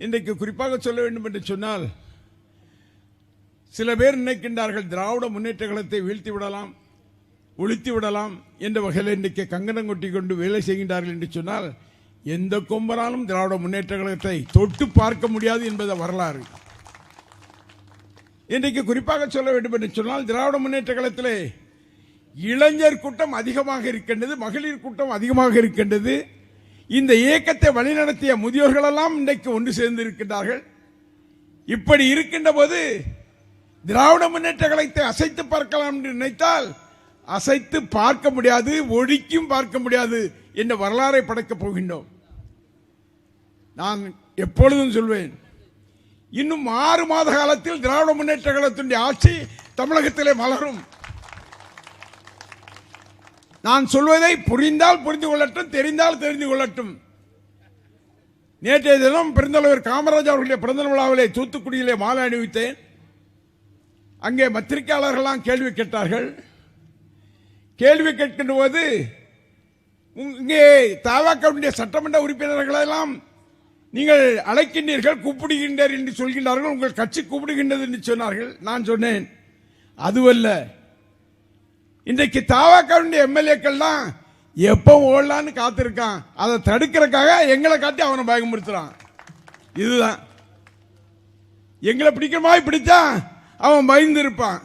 இன்றைக்கு குறிப்பாக சொல்ல வேண்டும் என்று சொன்னால், சில பேர் நினைக்கின்றார்கள் திராவிட முன்னேற்ற கழகத்தை வீழ்த்தி விடலாம், ஒழித்து விடலாம் என்ற வகையில் இன்றைக்கு கங்கணம் கொட்டி கொண்டு வேலை செய்கின்றார்கள் என்று சொன்னால், எந்த கொம்பனாலும் திராவிட முன்னேற்ற கழகத்தை தொட்டு பார்க்க முடியாது என்பது வரலாறு. இன்றைக்கு குறிப்பாக சொல்ல வேண்டும் என்று சொன்னால், திராவிட முன்னேற்ற கழகத்திலே இளைஞர் கூட்டம் அதிகமாக இருக்கின்றது, மகளிர் கூட்டம் அதிகமாக இருக்கின்றது. இந்த இயக்கத்தை வழிநடத்திய முதியோர்கள் எல்லாம் இன்றைக்கு ஒன்று சேர்ந்து இருக்கின்றார்கள். இப்படி இருக்கின்ற போது திராவிட முன்னேற்ற கழகத்தை அசைத்து பார்க்கலாம் என்று நினைத்தால் அசைத்து பார்க்க முடியாது, ஒழிக்கும் பார்க்க முடியாது என்ற வரலாறை படைக்கப் போகின்றோம். நான் எப்பொழுதும் சொல்வேன், இன்னும் 6 மாத காலத்தில் திராவிட முன்னேற்ற கழகத்தினுடைய ஆட்சி தமிழகத்திலே மலரும். நான் சொல்வதை புரிந்தால் புரிந்து கொள்ளட்டும், தெரிந்தால் தெரிந்து கொள்ளட்டும். நேற்றைய தினம் பெருந்தலைவர் காமராஜ் அவர்களுடைய பிறந்த விழாவிலே தூத்துக்குடியிலே மாலை அணிவித்தேன். அங்கே பத்திரிகையாளர்கள்லாம் கேள்வி கேட்டார்கள். கேள்வி கேட்கின்ற போது, இங்கே தவகவுடைய சட்டமன்ற உறுப்பினர்களெல்லாம் நீங்கள் அழைக்கின்றீர்கள், கூப்பிடுகின்றீர்கள் என்று சொல்கின்றார்கள், உங்கள் கட்சி கூப்பிடுகின்றது என்று சொன்னார்கள். நான் சொன்னேன், அதுவல்ல, இன்றைக்கு தவகவுடைய எம்எல்ஏக்கள்லாம் எப்போ ஓடலான்னு காத்திருக்கான், அதை தடுக்கிறதுக்காக எங்களை காட்டி அவனை பயமுறுத்துறான். இதுதான் எங்களை பிடிக்கிற மாதிரி பிடிச்சா அவன் பயந்து இருப்பான்.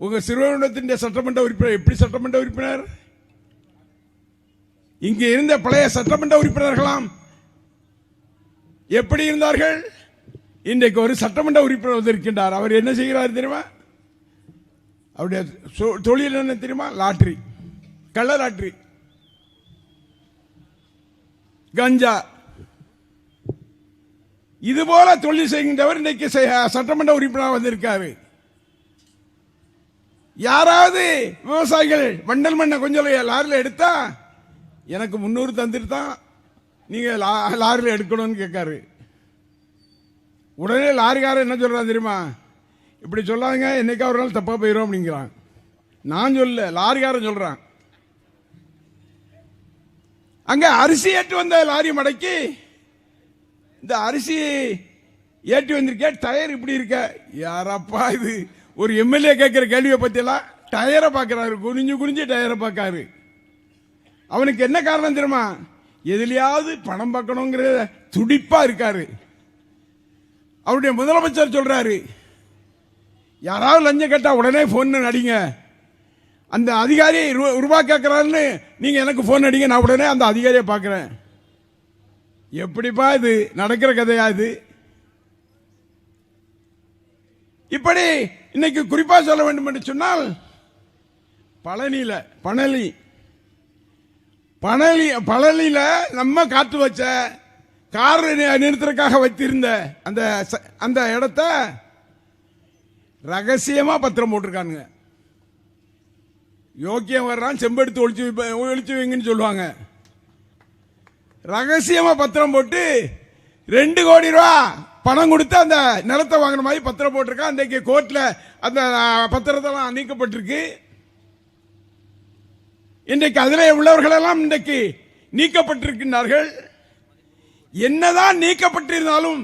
உங்க சிறுவனத்தின் சட்டமன்ற உறுப்பினர் எப்படி சட்டமன்ற உறுப்பினர்? இங்கு இருந்த பழைய சட்டமன்ற உறுப்பினர்களாம் எப்படி இருந்தார்கள்? இன்றைக்கு ஒரு சட்டமன்ற உறுப்பினர் வந்திருக்கின்றார். அவர் என்ன செய்கிறார் தெரியுமா? அவருடைய தொழில் என்ன தெரியுமா? லாட்டரி, கள்ள லாட்டரி, கஞ்சா, இது போல தொழில் செய்கின்றவர் இன்றைக்கு சட்டமன்ற உறுப்பினர் வந்திருக்காரு. யாராவது விவசாயிகள் வண்டல் மண்ணை கொஞ்சம் லாரியில் எடுத்தா எனக்கு 300 தந்துட்டு தான் நீங்க லாரியில் எடுக்கணும்னு கேட்காரு. உடனே லாரிக்காரர் என்ன சொல்றான் தெரியுமா? இப்படி சொல்லாங்க, என்னைக்கா ஒரு நாள் தப்பா போயிடும் அப்படிங்கிறான். நான் சொல்ல, லாரிக்காரன் சொல்றான். அங்க அரிசி ஏற்றி வந்த லாரி மடக்கி, இந்த அரிசி ஏற்றி வந்திருக்க, டயர் இப்படி இருக்க. யாரப்பா இது? ஒரு எம்எல்ஏ கேட்கிற கேள்வியை பத்தியெல்லாம் டயரை பார்க்கிறாரு, குனிஞ்சு குனிஞ்சு டயரை பார்க்காரு. அவனுக்கு என்ன காரணம் தெரியுமா? எதுலையாவது பணம் பார்க்கணுங்கிற துடிப்பா இருக்காரு. அவருடைய முதலமைச்சர் சொல்றாரு, யாராவது லஞ்சம் கேட்டா உடனே போன் அடிங்க, அந்த அதிகாரி ரூபாய் கேட்கிறாருன்னு நீங்க எனக்கு போன் அடிங்க, நான் உடனே அந்த அதிகாரியை பார்க்கிறேன். எப்படிப்பா இது நடக்கிற கதையா இது? இப்படி இன்னைக்கு குறிப்பா சொல்ல வேண்டும் என்று சொன்னால், பழனியில நம்ம காத்து வச்ச கார் நிறுத்துறதுக்காக வைத்திருந்த அந்த இடத்த ரகசியமா பத்திரம் போட்டிருக்கானுங்க. யோக்கியம் வர்றான், செம்பெடுத்து ஒழிச்சு வைங்கன்னு சொல்லுவாங்க. ரகசியமா பத்திரம் போட்டு 2 கோடி ரூபாய் பணம் கொடுத்து அந்த நிலத்தை வாங்கின மாதிரி பத்திரம் போட்டிருக்கான். இன்றைக்கு கோர்ட்ல அந்த பத்திரத்தெல்லாம் நீக்கப்பட்டிருக்கு. இன்றைக்கு அதிலே உள்ளவர்கள் எல்லாம் இன்றைக்கு நீக்கப்பட்டிருக்கின்றார்கள். என்னதான் நீக்கப்பட்டிருந்தாலும்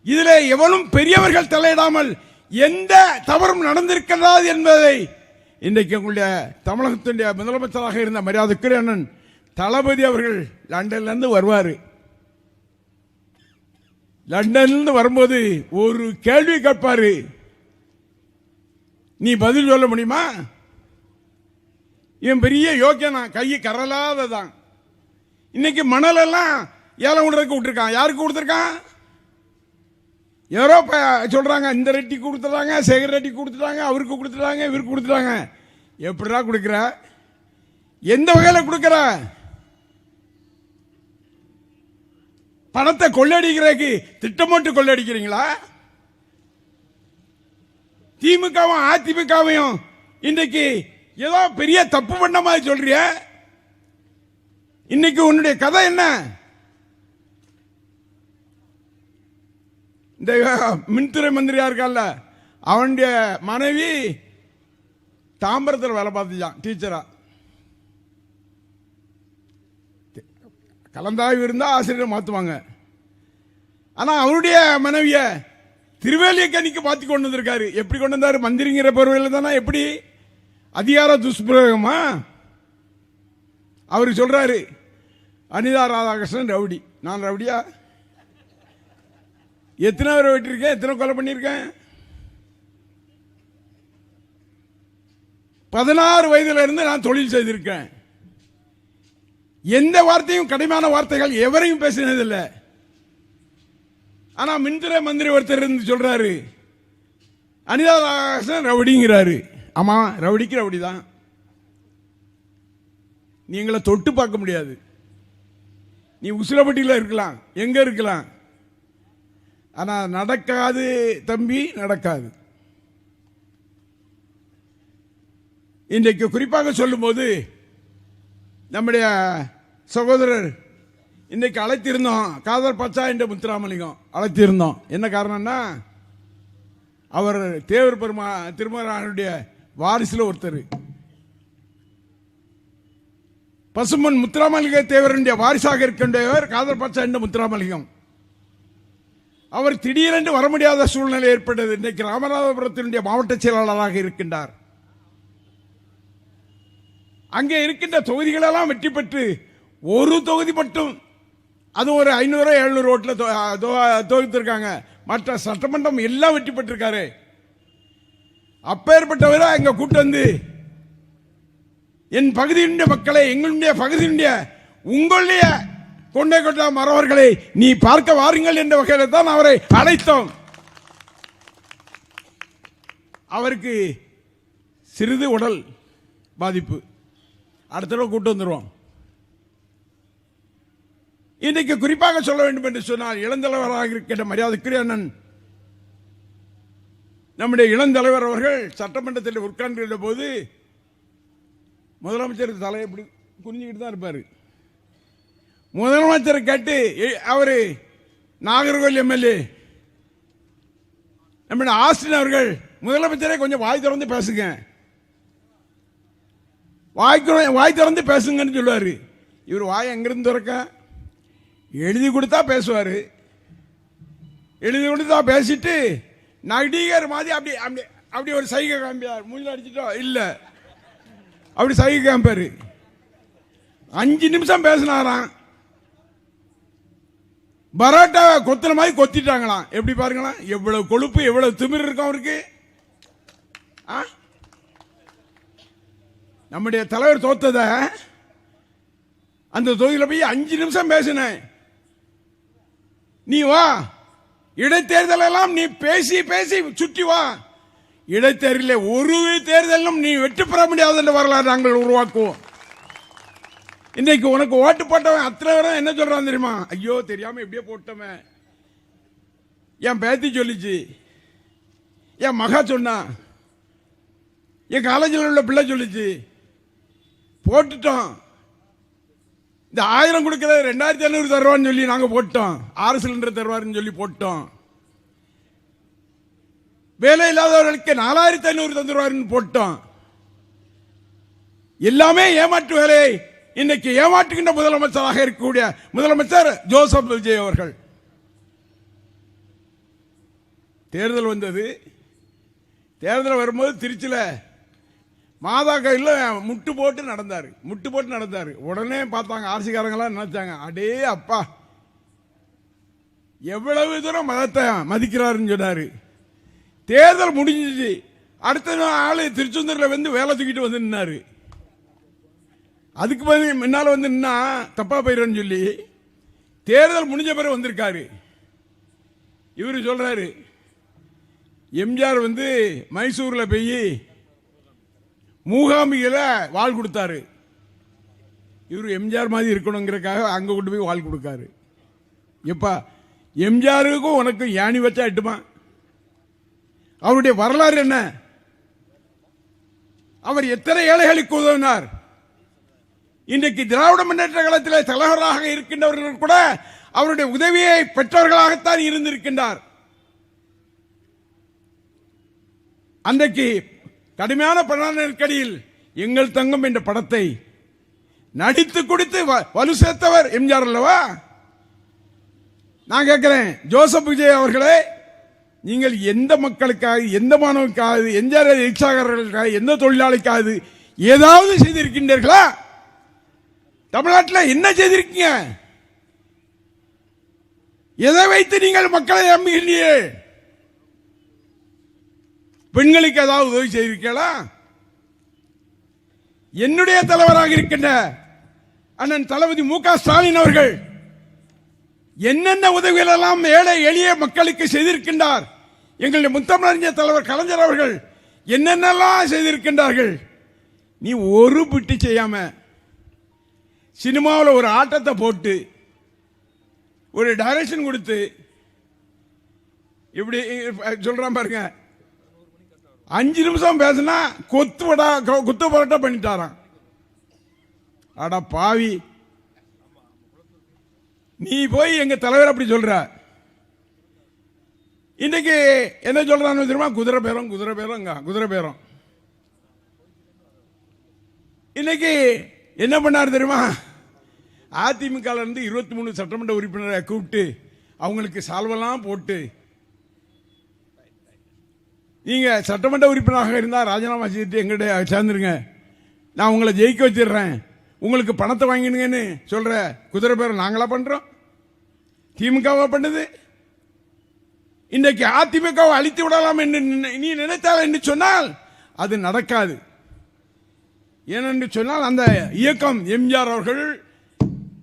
இதிலே எவனும் பெரியவர்கள் தலையிடாமல் எந்த தவறும் நடந்திருக்கிறது என்பதை இன்றைக்கு உங்களுடைய தமிழகத்தினுடைய முதலமைச்சராக இருந்த மரியாதைக்குரிய அண்ணன் தளபதி அவர்கள் லண்டன்ல இருந்து வருவாரு. லண்டன்ல வரும்போது ஒரு கேள்வி கேட்பாரு, நீ பதில் சொல்ல முடியுமா? இவன் பெரிய யோக்கியனா, கையை கரலாததான். இன்னைக்கு மணல் எல்லாம் ஏலம் விடுறதுக்கு விட்டுருக்கான். யாருக்கு கொடுத்துருக்கான்? யாரோ சொல்றாங்க, இந்த ரெட்டி கொடுத்துட்டாங்க, சேகர் ரெட்டி கொடுத்துட்டாங்க, அவருக்கு கொடுத்துட்டாங்க, இவருக்கு கொடுத்துட்டாங்க. எப்படிடா கொடுக்கிற? எந்த வகையில் கொடுக்கிற? பணத்தை கொள்ளடிக்கிறதுக்கு திட்டமிட்டு கொள்ளடிக்கிறீங்களா? திமுகவும் அதிமுகவும் இன்றைக்கு ஏதோ பெரிய தப்பு பண்ண மாதிரி சொல்றிய. இன்னைக்கு உன்னுடைய கதை என்ன? இந்த மின்துறை மந்திரியா இருக்கல்ல, அவனுடைய மனைவி தாம்பரத்தில் வேலை பார்த்துச்சான், டீச்சரா. கலந்தாய்வு இருந்தால் ஆசிரியரை மாற்றுவாங்க. ஆனால் அவருடைய மனைவிய திருவேலியக்கணிக்கு மாற்றி கொண்டு வந்திருக்காரு. எப்படி கொண்டு வந்தாரு? மந்திரிங்கிற பொறுவையில் தானே. எப்படி அதிகார துஷ்பிரயோகமா? அவரு சொல்றாரு, அனிதா ராதாகிருஷ்ணன் ரவுடி. நான் ரவுடியா? எத்தனை பேரை வெட்டிருக்கேன், எத்தனை கொலை பண்ணியிருக்கேன்? 16 வயதுல இருந்து நான் தொழில் செய்திருக்கேன். எந்த வார்த்தையும் கடுமையான வார்த்தைகள் எவரையும் பேசினதில்லை. ஆனா மின்துறை மந்திரி ஒருத்தர் இருந்து சொல்றாரு, அனிதா ராதாகிருஷ்ணன் ரவுடிங்கிறாரு. ஆமா, ரவுடிக்கு ரவுடி தான். நீங்களை தொட்டு பார்க்க முடியாது. நீ உசிலப்பட்டியில் இருக்கலாம், எங்க இருக்கலாம். ஆனா நடக்காது தம்பி, நடக்காது. இன்றைக்கு குறிப்பாக சொல்லும் போது நம்முடைய சகோதரர் இன்றைக்கு அழைத்திருந்தோம், காதர் பச்சா என்ற முத்துராமலிங்கம் அழைத்திருந்தோம். என்ன காரணம்னா, அவர் தேவர் திருமகனுடைய வாரிசுல ஒருத்தர். பசுமன் முத்துராமலிங்க தேவருடைய வாரிசாக இருக்கின்றவர் காதர் பச்சா என்ற முத்துராமலிங்கம். அவர் திடீரென்று வர முடியாத சூழ்நிலை ஏற்பட்டது. இன்றைக்கு ராமநாதபுரத்தினுடைய மாவட்ட செயலாளராக இருக்கின்றார். அங்கே இருக்கின்ற தொகுதிகளெல்லாம் வெற்றி பெற்று ஒரு தொகுதி மட்டும், அது ஒரு 500-700 ஓட்டுல தொகுத்திருக்காங்க. மற்ற சட்டமன்றம் எல்லாம் வெற்றி பெற்றிருக்காரு. அப்பேற்பட்டவரை அங்க கூட்டு வந்து, என் பகுதியினுடைய மக்களை, எங்களுடைய பகுதியினுடைய உங்களுடைய கொண்டை கொண்டா மறவர்களை நீ பார்க்க வாருங்கள் என்ற வகையில் தான் அவரை அழைத்தோம். அவருக்கு சிறிது உடல் பாதிப்பு, அடுத்த தடவை கூட்டு வந்துடுவோம். இன்றைக்கு குறிப்பாக சொல்ல வேண்டும் என்று சொன்னால், இளந்தலைவராக இருக்கின்ற மரியாதைக்குரிய அண்ணன் நம்முடைய இளந்தலைவர் அவர்கள் சட்டமன்றத்தில் உட்கார்ந்திருந்த போது முதலமைச்சர் தலையை இப்படி குறிஞ்சிக்கிட்டு தான் இருப்பார். முதலமைச்சரை கேட்டு அவரு நாகர்கோவில் எம்எல்ஏ நம்முடைய ஆஸ்டின் அவர்கள், முதலமைச்சரே கொஞ்சம் வாய் திறந்து பேசுங்க, வாய் திறந்து பேசுங்கன்னு சொல்லுவாரு. இவர் வாய் எங்கிருந்து திறக்க? எழுதி கொடுத்தா பேசுவாரு. எழுதி கொடுத்தா பேசிட்டு நடிகர் மாதிரி அப்படி அப்படி ஒரு சைகை காமிப்பார். மூஞ்சில அடிச்சுட்டோ இல்ல, அப்படி சைகை காமிப்பாரு. 5 நிமிஷம் பேசினாராம். பரோட்டா கொத்துற மாதிரி கொத்திட்டாங்களாம். எப்படி பாருங்களா, எவ்வளவு கொழுப்பு, எவ்வளவு திமிர் இருக்கும் அவருக்கு. நம்முடைய தலைவர் தோத்தத அந்த தொகுதியில் போய் 5 நிமிஷம் பேசினேன். நீ வா, இடைத்தேர்தல் எல்லாம் நீ பேசி பேசி சுற்றி வா. இடைத்தேர்தலில் ஒரு தேர்தலும் நீ வெற்றி பெற முடியாது என்ற வரலாறு நாங்கள் உருவாக்குவோம். இன்னைக்கு உனக்கு ஓட்டு போட்டவன் அத்தனை பேரும் என்ன சொல்றான் தெரியுமா? ஐயோ தெரியாம எப்படியே போட்டவன். என் பேத்தி சொல்லிச்சு, என் மகா சொன்னா, என் காலேஜில் உள்ள பிள்ளை சொல்லிச்சு, போட்டுட்டோம். இந்த 1000 கொடுக்கறது 2500 தருவான்னு சொல்லி நாங்க போட்டோம். 6 சிலிண்டர் தருவாருன்னு சொல்லி போட்டோம். வேலை இல்லாதவர்களுக்கு 4500 தந்துருவாருன்னு போட்டோம். எல்லாமே ஏமாற்று வேலையை இன்னைக்கு ஏமாற்றுகின்ற முதலமைச்சராக இருக்கக்கூடிய முதலமைச்சர் ஜோசப் விஜய் அவர்கள். தேர்தல் வந்தது. தேர்தல் வரும்போது திருச்சியில மாதா கையில் முட்டு போட்டு நடந்தாரு. உடனே பார்த்தாங்க ஆட்சிக்காரங்களாம், நினைச்சாங்க, அடே அப்பா எவ்வளவு தூரம் மதத்தை மதிக்கிறாருன்னு சொன்னாரு. தேர்தல் முடிஞ்சிச்சு. அடுத்த ஆளு திருச்செந்தூர்ல வந்து வேலை தூக்கிட்டு வந்து நின்னாரு. அதுக்கு முன்னால வந்து நின்னா தப்பா போயிடுன்னு சொல்லி தேர்தல் முடிஞ்ச பிறகு வந்திருக்காரு. இவரு சொல்றாரு, எம்ஜிஆர் வந்து மைசூர்ல போய் மூகாம்பிகையில வாழ் கொடுத்தாரு. இவரு எம்ஜிஆர் மாதிரி இருக்கணுங்கிறதுக்காக அங்க கொண்டு போய் வாழ் கொடுக்காரு. எப்பா எம்ஜிஆருக்கும் உனக்கு யானி வச்சா எட்டுமா? அவருடைய வரலாறு என்ன? அவர் எத்தனை ஏழைகளுக்கு உதவினார்? இன்றைக்கு திராவிட முன்னேற்ற கழகத்தில் தலைவராக இருக்கின்றவர்கள் கூட அவருடைய உதவியை பெற்றவர்களாகத்தான் இருந்திருக்கின்றார். அன்றைக்கு கடுமையான பண நெருக்கடியில் எங்கள் தங்கம் என்ற படத்தை நடித்து கொடுத்து வலு சேர்த்தவர் எம்ஜிஆர் அல்லவா? நான் கேட்கிறேன், ஜோசப் விஜய் அவர்களே, நீங்கள் எந்த மக்களுக்காக, எந்த மாணவனுக்காக, எந்த ரிக்ஷாக்காரர்களுக்காக, எந்த தொழிலாளிக்காக ஏதாவது செய்திருக்கின்றீர்களா? தமிழ்நாட்டில் என்ன செய்திருக்கீங்க? எதை வைத்து நீங்கள் மக்களை நம்புகிறீர்கள்? பெண்களுக்கு ஏதாவது உதவி செய்திருக்கீங்களா? என்னுடைய தலைவராக இருக்கின்ற அண்ணன் தளபதி மு.க. ஸ்டாலின் அவர்கள் என்னென்ன உதவிகள் எல்லாம் ஏழை எளிய மக்களுக்கு செய்திருக்கின்றார். எங்களுடைய முத்தமிழறிஞர் தலைவர் கலைஞர் அவர்கள் என்னென்னலாம் செய்திருக்கின்றார்கள். நீ ஒரு பிட்டு செய்யாம சினிமாவில் ஒரு ஆட்டத்தை போட்டு ஒரு டைரக்ஷன் கொடுத்து இப்படி சொல்றான் பாருங்க, 5 நிமிஷம் பேசினா குத்து பரோட்டா பண்ணிட்டாராம். அட பாவி, நீ போய் எங்க தலைவர் அப்படி சொல்ற. இன்னைக்கு என்ன சொல்றான்னு தெரியுமா? குதிரை பேரம், குதிரை பேரம், குதிரை பேரம். இன்னைக்கு என்ன பண்ணாரு தெரியுமா? அதிமுக இருந்து 23 சட்டமன்ற உறுப்பினரை கூப்பிட்டு அவங்களுக்கு சால்வெல்லாம் போட்டு, நீங்க சட்டமன்ற உறுப்பினராக இருந்தால் ராஜினாமா செய்துட்டு எங்கிட்ட சேர்ந்துருங்க, நான் உங்களை ஜெயிக்க வச்சிடுறேன், உங்களுக்கு பணத்தை வாங்கிடுங்கன்னு சொல்ற குதிரை பேரம் நாங்களா பண்றோம்? திமுகவா பண்ணுது? இன்றைக்கு அதிமுகவை அழித்து விடலாம் என்று நீ நினைத்தால் என்று சொன்னால் அது நடக்காது. ஏனென்று சொன்னால் அந்த இயக்கம் எம்ஜிஆர் அவர்கள்,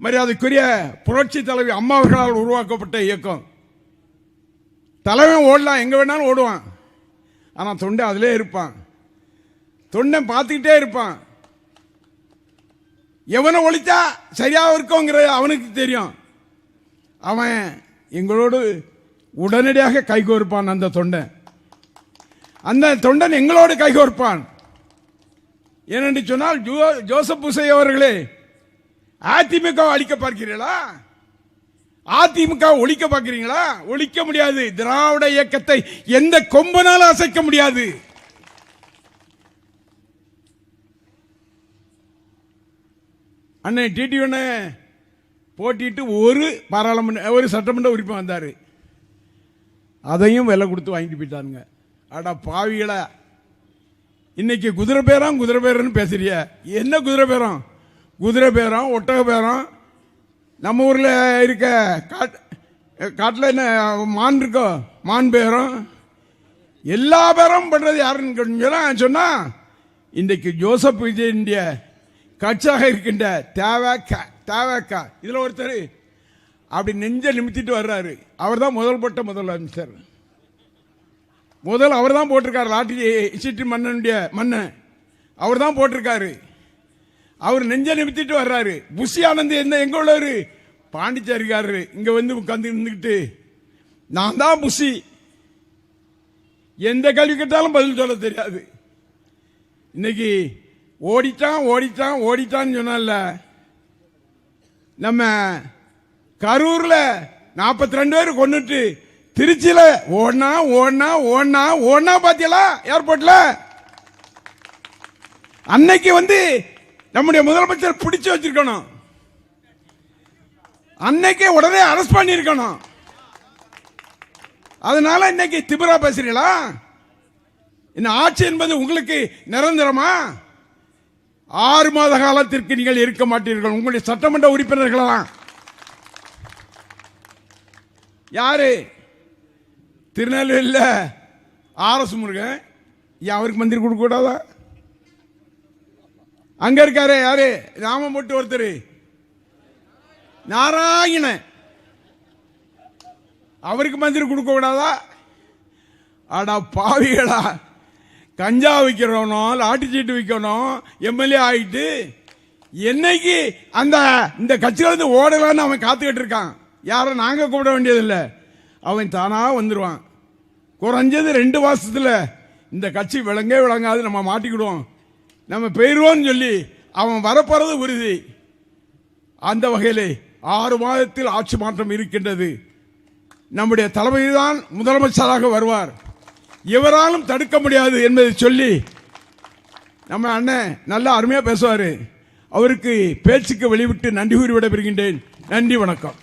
மரியாதைக்குரிய புரட்சி தலைவி அம்மா அவர்களால் உருவாக்கப்பட்ட இயக்கம். தலைவன் ஓடலாம், எங்க வேணாலும் ஓடுவான், ஆனா தொண்டை அதிலே இருப்பான். தொண்டை பார்த்துக்கிட்டே இருப்பான். எவனை ஒழித்தா சரியா இருக்குங்கிற அவனுக்கு தெரியும். அவன் எங்களோடு உடனடியாக கைகோர்ப்பான். அந்த தொண்டன் எங்களோடு கைகோர்ப்பான். ஏனென்று சொன்னால் ஜோசப் விஜய் அவர்களே, அதிமுக அழிக்க பார்க்கிறீர்களா? அதிமுக ஒழிக்க பார்க்கிறீங்களா? ஒழிக்க முடியாது. திராவிட இயக்கத்தை எந்த கொம்பனாலும் அசைக்க முடியாது. அண்ணன் டிடிவி போட்டிட்டு ஒரு சட்டமன்ற உறுப்பினர் வந்தாரு, அதையும் விலை கொடுத்து வாங்கிட்டு போயிட்டாருங்க. அட பாவிகளா, இன்னைக்கு குதிரை பேரம் குதிரை பேரன்னு பேசுறிய. என்ன குதிரை பேரம்? குதிரை பேரம், ஒட்டக பேரம், நம்ம ஊர்ல இருக்க காட்டில் என்ன மான் இருக்கோ மான் பேரம், எல்லா பேரும் பண்றது யாருன்னு சொன்னா இன்றைக்கு ஜோசப் விஜய் கட்சியாக இருக்கின்ற தேவக்கா இதுல ஒருத்தர் அப்படி நெஞ்ச நிமித்திட்டு வர்றாரு. அவர் தான் முதலமைச்சர். அவர் தான் போட்டிருக்காரு லாட்டி சீட்டு மன்னன் அவர் தான் போட்டிருக்காரு. அவர் நெஞ்ச நிமித்திட்டு வர்றாரு. புஷி ஆனந்த் எங்க உள்ளவரு? பாண்டிச்சேரிக்காரரு. இங்க வந்து உட்கார்ந்து இருந்துகிட்டு நான் தான் புஷி, எந்த கேள்வி கேட்டாலும் பதில் சொல்ல தெரியாது. இன்னைக்கு ஓடிட்டான்னு சொன்னால, நம்ம கரூர்ல 42 பேர் கொன்னுட்டு திருச்சியில ஓடனா பாத்தீங்களா ஏர்போர்ட்ல? அன்னைக்கு வந்து நம்முடைய முதலமைச்சர் பிடிச்சு வச்சிருக்கணும், அன்னைக்கே உடனே அரெஸ்ட் பண்ணி இருக்கணும். அதனால இன்னைக்கு திமிரா பேசுறீங்களா? இந்த ஆட்சி என்பது உங்களுக்கு நிரந்தரமா? 6 மாத காலத்திற்கு நீங்கள் இருக்க மாட்டீர்கள். உங்களுடைய சட்டமன்ற உறுப்பினர்களெல்லாம் யாரு? திருநெல்வேலியில் RS முருகன், அவருக்கு மந்திரி கொடுக்க கூடாதா? அங்க இருக்காரு யாரு? நாம போட்டு ஒருத்தர் நாராயணன், அவருக்கு மந்திரி கொடுக்க கூடாதா? அடா பாவிகளா, கஞ்சா விற்கிறவனும் லாட்டி சீட்டு விற்கணும் எம்எல்ஏ ஆயிட்டு என்னைக்கு இந்த கட்சியில இருந்து ஓடலான்னு அவன் காத்துக்கிட்டு இருக்கான். யாரும் நாங்க கூப்பிட வேண்டியதில்லை, அவன் தானா வந்துருவான். குறைஞ்சது 2 மாசத்துல இந்த கட்சி விளங்காது, நம்ம மாட்டிக்கிடுவோம், நம்ம போயிருவோம் சொல்லி அவன் வரப்போறது உறுதி. அந்த வகையிலே 6 மாதத்தில் ஆட்சி மாற்றம் இருக்கின்றது. நம்முடைய தளபதி தான் முதலமைச்சராக வருவார், எவராலும் தடுக்க முடியாது என்பதை சொல்லி, நம்ம அண்ணன் நல்ல அருமையா பேசுவாரு. அவருக்கு பேச்சுக்கு வெளிவிட்டு நன்றி கூறி விடைபெறுகின்றேன். நன்றி, வணக்கம்.